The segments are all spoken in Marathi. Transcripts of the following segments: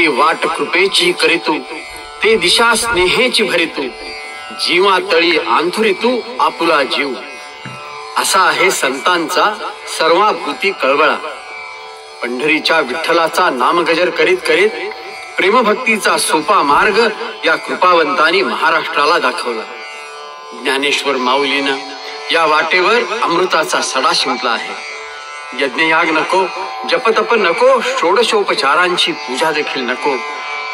ते वाट कृपेची करीतू, ते दिशा स्नेहेची भरितू, जीवा तळी आंथुरितू आपुला जीव. असा आहे संतांचा सर्वाभूती कळवळा. पंढरीच्या विठ्ठलाचा नामगजर करीत करीत प्रेमभक्तीचा सोपा मार्ग या कृपावंतांनी महाराष्ट्राला दाखवला. ज्ञानेश्वर माऊलीनं या वाटेवर अमृताचा सडा शिंपला आहे. यज्ञयाग नको, जपतप नको, षोडशोपचारांची पूजा देखील नको.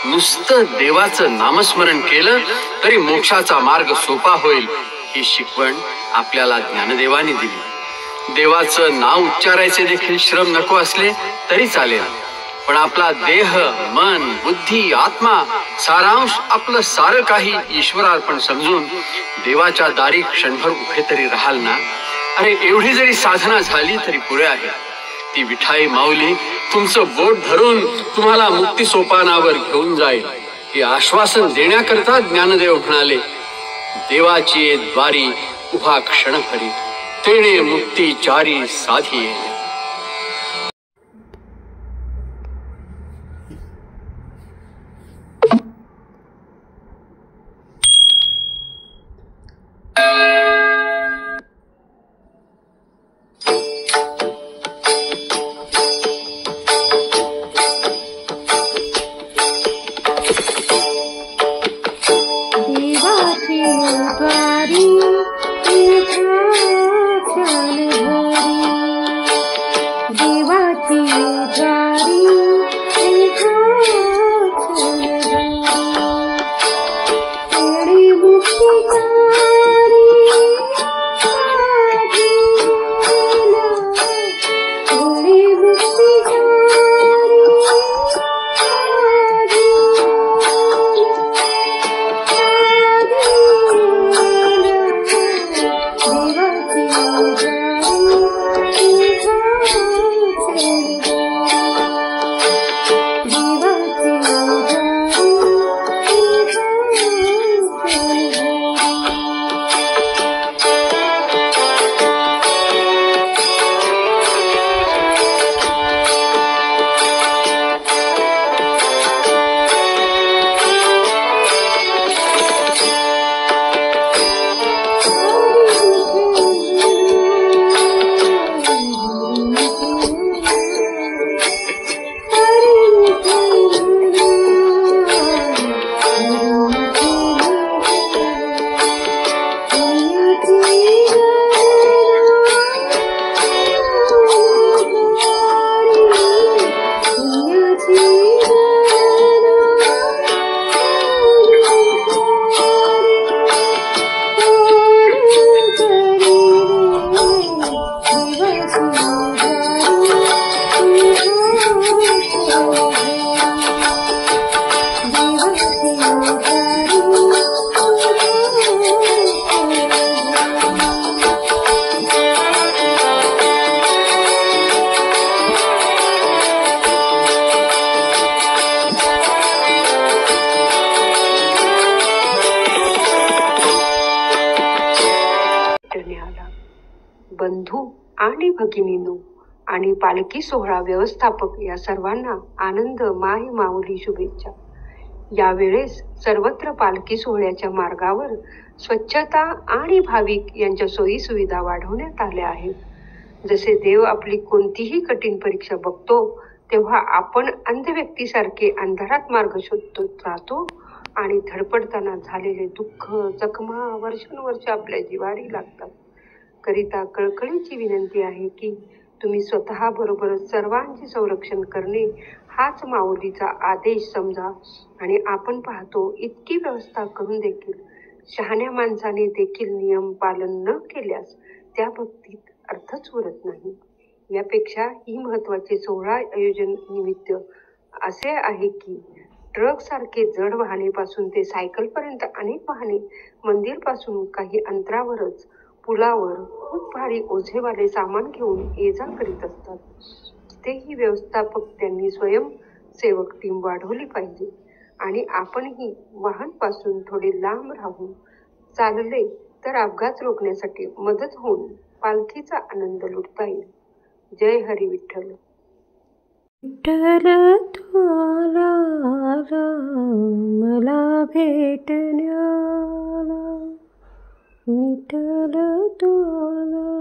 नुसतं देवाचं नामस्मरण केलं तरी मोक्षाचा मार्ग सोपा होईल, ही शिकवण आपल्याला ज्ञानदेवानी दिली. देवाचं नाव उच्चारायचे देखील श्रम नको असले तरी चालेल, पण आपला देह, मन, बुद्धी, आत्मा, सारांश आपलं सारं काही ईश्वरार्पण समजून देवाच्या दारी क्षणभर उभे तरी राहाल ना. अरे एवढी जरी साधना झाली तरी पुरे आहे. ती विठाई माऊली तुमचं बोट धरून तुम्हाला मुक्ती सोपानावर घेऊन जाईल, हे आश्वासन देण्याकरता ज्ञानदेव म्हणाले, देवाची द्वारी उभा क्षणभरी, तेणे मुक्ती चारी साधी. बंधू आणि भगिनींनो आणि पालखी सोहळा व्यवस्थापक या सर्वांना आनंद माही माऊली शुभेच्छा. यावेळेस सर्वत्र पालखी सोहळ्याच्या मार्गावर स्वच्छता आणि भाविक यांच्या सोयी सुविधा वाढवण्यात आल्या आहेत. जसे देव आपली कोणतीही कठीण परीक्षा बघतो, तेव्हा आपण अंध व्यक्तीसारखे अंधारात मार्ग शोधतो राहतो आणि धडपडताना झालेले दुःख जखमा वर्षानुवर्ष आपल्या जिवारी लागतात. करिता कळकळीची विनंती आहे की तुम्ही स्वतः बरोबरच सर्वांचे संरक्षण करणे हाच माऊलीचा आदेश समजा. आणि आपण पाहतो इतकी व्यवस्था करून देखील शहाण्या माणसाने देखील नियम पालन न केल्यास त्या भक्तीत अर्थच उरत नाही. यापेक्षा ही महत्वाचे सोहळा आयोजन निमित्त असे आहे की ट्रक सारखे जड वाहनेपासून ते सायकलपर्यंत अनेक वाहने मंदिर पासून काही अंतरावरच पुलावर खूप भारी ओझेवाले सामान घेऊन ये जा करीत असतात. तिथेही व्यवस्थापक त्यांनी स्वयंसेवक टीम वाढवली पाहिजे आणि आपणही वाहन पासून थोडे लांब राहून चालले तर अपघात रोखण्यासाठी मदत होऊन पालखीचा आनंद लुटता येईल. जय हरी विठ्ठल. विठ्ठल तू आला मला भेटण्याला, विठ्ठल तू आला